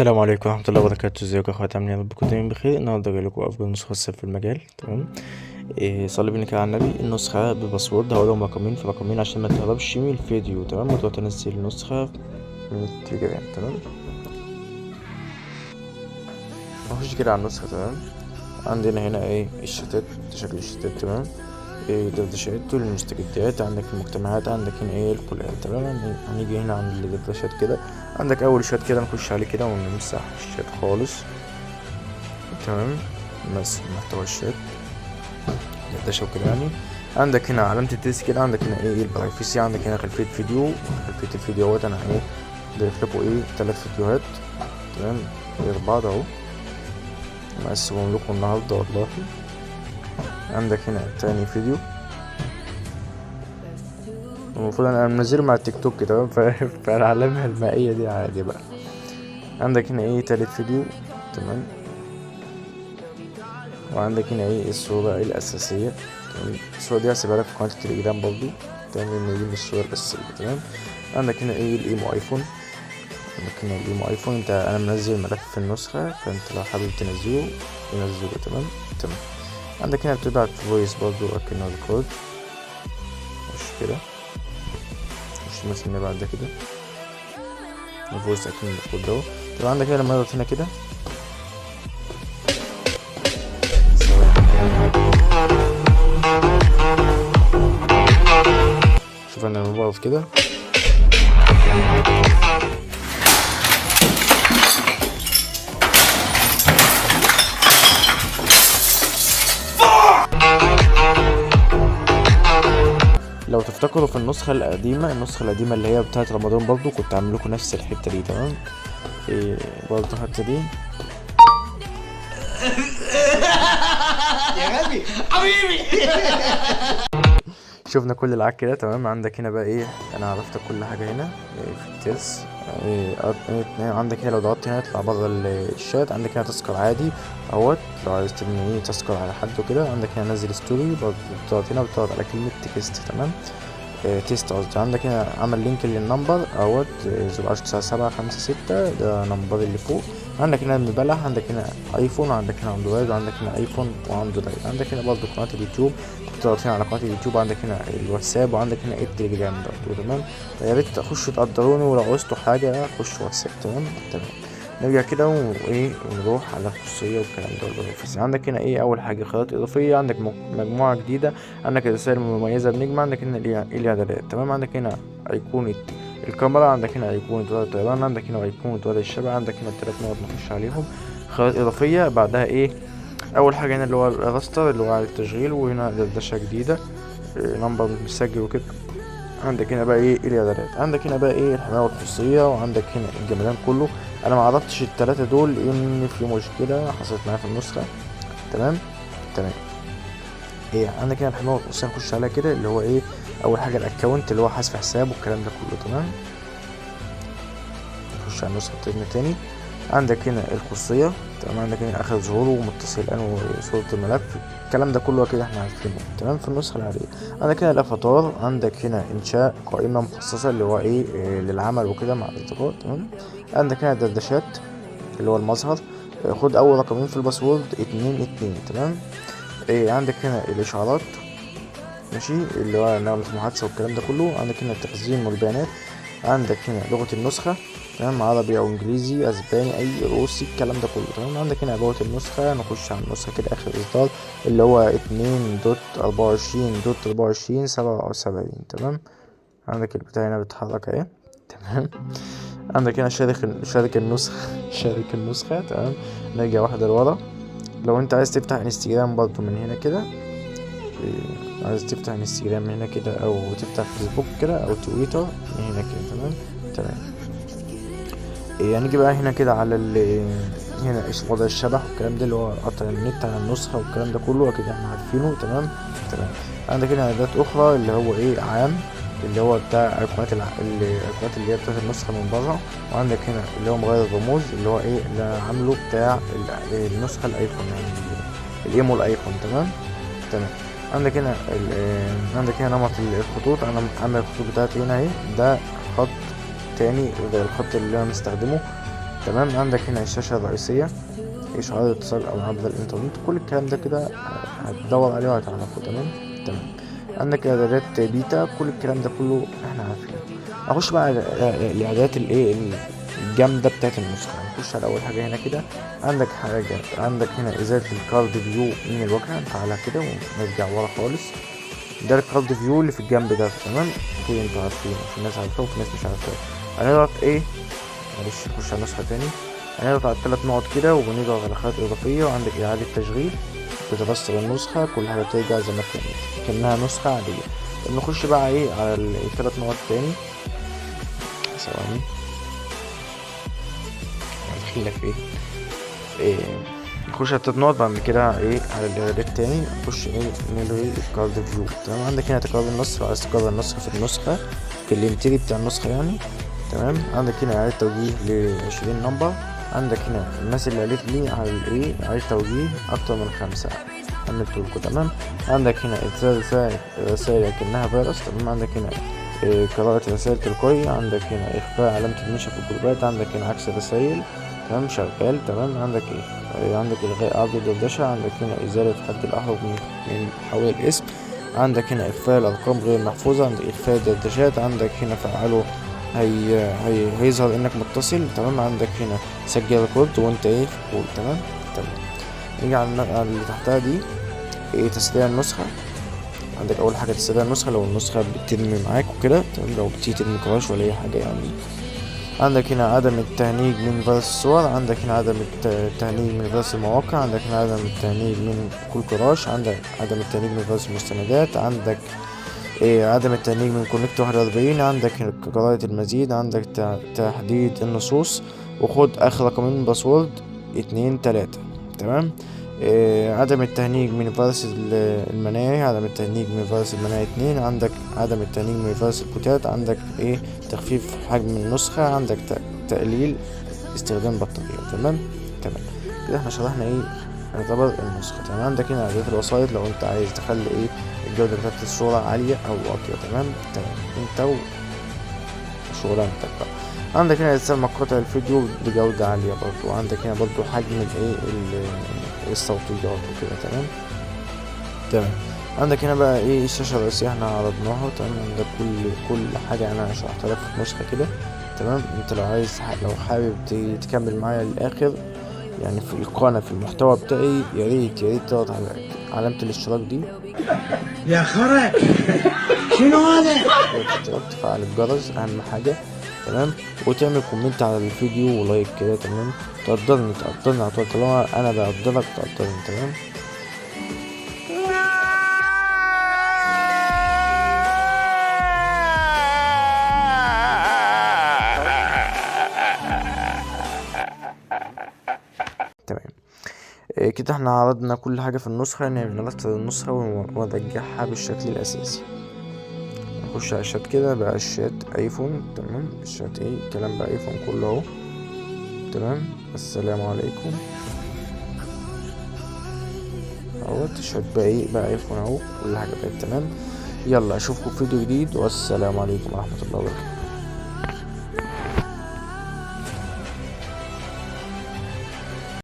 السلام عليكم ورحمة الله وبركاته. ازيكم يا اخواتي؟ عاملين ايه؟ ربكم دايما بخير. النهارده جايلكوا افضل نسخة في المجال. تمام. صلي بينا كده على النبي. النسخة بباسورد هقولهم رقمين في رقمين عشان ما تهربش من الفيديو. تمام. وتقدر تنزل النسخة من التليجرام. تمام. نخش كده على النسخة. تمام. عندنا هنا ايه الشتات، شكل الشتات. تمام. دردشات والمستجدات، عندك المجتمعات، عندك هنا ايه الكليات. تمام. هنيجي هنا عند الدردشات كده. عندك اول شات كده نخش عليه كده ونمسح الشات خالص. تمام. بس محتوى الشات دردشة وكده يعني. عندك هنا علامة التيست كده، عندك هنا ايه البرايفسي، عندك هنا خلفية فيديو. خلفية الفيديوهات انا ايه ضايف لكم ايه 3 فيديوهات. تمام. غير بعض اهو، مقسمهم لكم النهارده والله. عندك هنا تاني فيديو، المفروض انا منزله مع التيك توك. تمام. فالعلامة المائية دي عادي بقى. عندك هنا ايه تالت فيديو. تمام. وعندك هنا ايه الصورة الأساسية. تمام. الصورة دي هسيبها لك في قناة التليجرام برضو. تمام. لأن دي من الصور الأساسية. تمام. عندك هنا ايه الإيمو أيفون. عندك هنا الإيمو أيفون. أنا منزل ملف في النسخة، فأنت لو حابب تنزله ينزله. تمام. تمام. عندك هنا بتبعت فويس برضو أكنه ريكورد. مش كده، مش مثلا بعد ده كده الفويس أكنه ريكورد اهو. طبعا عندك هنا لما نضغط هنا كده شوف انا لما بقف كده لو تفتكروا في النسخة القديمة اللي هي بتاعت رمضان برضو كنت عامل لكم نفس الحتة دي. تمام. برضو الحتة دي يا غبي حبيبي. شوفنا كل العك كده. تمام. عندك هنا بقى ايه انا عرفت كل حاجة هنا في التيلز. عندك هنا لو ضغطت هنا يطلع بره الشات. عندك هنا تذكر عادي اهوت لو عايز تبني ايه تذكر على حد وكده. عندك هنا نزل ستوري برضه بتضغط هنا بتضغط على كلمة تكست. تمام. تيست قصدي. عندك هنا عمل لينك للنمبر اهوت 0109756 ده نمبر اللي فوق. عندك هنا المبلغ، عندك هنا ايفون، وعندك هنا اندرويد، وعندك هنا ايفون واندرويد. عندك هنا برضه قناة اليوتيوب، بتضغط هنا على قناة اليوتيوب. عندك هنا الواتساب، وعندك هنا التليجرام برضه. تمام. يا ريت تخشوا تقدروني، ولو عوزتوا حاجة خشوا واتساب. تمام. تمام. نرجع كده وايه ونروح على الخصوصية والكلام ده والبروفيسي. عندك هنا ايه اول حاجة خيارات اضافية. عندك مجموعة جديدة. عندك الرسائل المميزة بنجمة. عندك هنا الاعدادات. تمام. عندك هنا ايقونة الكاميرا. عندك هنا ايقونة ورقة الطيران. عندك هنا ايقونة ورقة الشبع. عندك هنا ال3 نقط نخش عليهم. خيارات اضافية بعدها ايه اول حاجة هنا اللي هو الراستر اللي هو على التشغيل، وهنا دردشة جديدة نمبر مسجل وكده. عندك هنا بقى ايه الاعدادات. عندك هنا بقى ايه الحماية والخصوصية. وعندك هنا الجمدان كله. انا ما عرفتش ال3 دول لان في مشكلة حصلت معايا في النسخة. تمام. تمام. عندك هنا الحماية والخصوصية نخش عليها كده اللي هو ايه اول حاجة الاكونت اللي هو حذف حساب والكلام ده كله. تمام. نخش على النسخة تاني. عندك هنا الخصوصية. تمام. عندك هنا اخر ظهوره ومتصل الان وصورة الملف، الكلام ده كله كده احنا عارفينه. تمام. في النسخة العادية عندك هنا الافاتار. عندك هنا انشاء قائمة مخصصة اللي هو ايه للعمل وكده مع الاصدقاء. تمام. عندك هنا الدردشات اللي هو المظهر. خد اول رقمين في الباسورد 2 تمام. عندك هنا الاشعارات ماشي اللي هو نغمة المحادثة والكلام ده كله. عندك هنا التخزين والبيانات. عندك هنا لغة النسخة. تمام. عربي او انجليزي اسباني اي روسي الكلام ده كله. تمام. عندك هنا لغة النسخة. نخش على النسخة كده اخر اصدار اللي هو 2.24.24/77. تمام. عندك البتاع هنا بتتحرك اهي. تمام. عندك هنا شارك النسخة شارك النسخة. تمام. نرجع واحدة لورا. لو انت عايز تفتح انستجرام برضو من هنا كده، عايز تفتح انستجرام من هنا كده او تفتح فيسبوك كده او تويتر من هنا كده. تمام. تمام. هنيجي بقى هنا كده على هنا وضع الشبح والكلام ده اللي هو قطع النت على النسخة والكلام ده كله اكيد احنا عارفينه. تمام. تمام. عندك هنا اعدادات اخرى اللي هو ايه عام اللي هو بتاع الايقونات اللي هي بتاعت النسخة من بره. وعندك هنا اللي هو مغير الرموز اللي هو ايه اللي عامله بتاع النسخة الايفون يعني الايمو الايفون. تمام. تمام. عندك هنا نمط الخطوط. انا عامل الخطوط بتاعتي هنا اهي، ده خط تاني غير الخط اللي انا مستخدمه. تمام. عندك هنا الشاشة الرئيسية، إشعار الاتصال أو عبر الإنترنت، كل الكلام ده كده هتدور عليه وهتعرفه. تمام. عندك إعدادات بيتا، كل الكلام ده كله احنا عارفينه. أخش بقى على الإعدادات الإيه الجامدة بتاعت النسخة. نخش على أول حاجة هنا كده، عندك حاجة، عندك هنا إزالة الكارد فيو من الواجهة، نفعلها كده ونرجع ورا خالص. ده الكارد فيو اللي في الجنب ده، تمام. أكيد انتوا عارفينه، في ناس عارفاه وفي ناس مش عارفاه. هنضغط ايه، معلش نخش على النسخة تاني. هنضغط على التلات نقط كده ونضغط على خيارات إضافية، وعندك إعادة تشغيل، بتفسر النسخة، كل حاجة ترجع زي ما كانت كأنها نسخة عادية. طب نخش بقى ايه على التلات نقط تاني، ثواني هدخلك ايه نخش على التلات نقط. بعد كده ايه على الاعدادات تاني، نخش ايه نلغي الكارد فيو، تمام. عندك هنا تكرار النسخ، عايز تكرر النسخ في النسخة في الانتري بتاع النسخة يعني، تمام. عندك هنا إعادة توجيه ل20 نمبر. عندك هنا الناس اللي قالت لي على الايه إعادة توجيه أكتر من 5 عملتهولكوا، تمام. عندك هنا إرسال رسائل كأنها فيروس، تمام. عندك هنا قراءة رسائل تلقائية. عندك هنا إخفاء علامة المشي في الجروبات. عندك هنا عكس الرسائل، تمام، شغال، تمام. عندك عندك إلغاء عرض الدردشة. عندك هنا إزالة حد الأحرف من حول الاسم. عندك هنا إخفاء الأرقام غير المحفوظة. عندك إخفاء الدردشات. عندك هنا فعله هيظهر انك متصل، تمام. عندك هنا سجل ريكورد وانت ايه في كول، تمام. نيجي على اللي تحتها دي، ايه تسريع النسخة. عندك اول حاجة تسريع النسخة، لو النسخة بترمي معاك وكده، تمام، لو بتيجي ترمي كراش ولا اي حاجة يعني. عندك هنا عدم التهنيج من فيروس الصور. عندك هنا عدم التهنيج من فيروس المواقع. عندك هنا عدم التهنيج من كل كراش. عندك عدم التهنيج من فيروس المستندات. عندك عدم التهنيج من كونكت 41. عندك قراءة المزيد. عندك تحديد النصوص، وخد آخر رقمين من باسورد 2 3، تمام. عدم التهنيج من فيروس المناهي. عدم التهنيج من فيروس المناهي 2. عندك عدم التهنيج من فيروس البوتات. عندك تخفيف حجم النسخة. عندك تقليل استخدام بطارية، تمام. كده احنا شرحنا يعتبر النسخة، تمام. عندك هنا إعدادات الوسائط، لو انت عايز تخلي الجودة بتاعت الصورة عالية أو واطية، تمام. انت وشغلانتك بقى. عندك هنا إرسال مقاطع الفيديو بجودة عالية برضو. عندك هنا برضو حجم الصوتيات وكده، تمام. عندك هنا بقى الشاشة الرئيسية احنا عرضناها، تمام. عندك كل حاجة انا شرحتها لك في النسخة كده، تمام. انت لو حابب تكمل معايا للآخر يعني في القناة في المحتوى بتاعي، يا ريت تضغط على علامة الاشتراك دي يا خرا. شنو هذا؟ الاشتراك، تفعل الجرس أهم حاجة، تمام. وتعمل كومنت على الفيديو ولايك كده، تمام. تقدرني على طول، طالما أنا بقدرك تقدرني، تمام. كده احنا عرضنا كل حاجة في النسخة، نرتب النسخة ونرجعها بالشكل الأساسي. نخش على الشات كده بقى، الشات ايفون، تمام. الشات الكلام بقى ايفون كله اهو، تمام. السلام عليكم اهوت. الشات بقى ايفون اهو، كل حاجة بقت تمام. يلا اشوفكم في فيديو جديد، والسلام عليكم ورحمة الله وبركاته.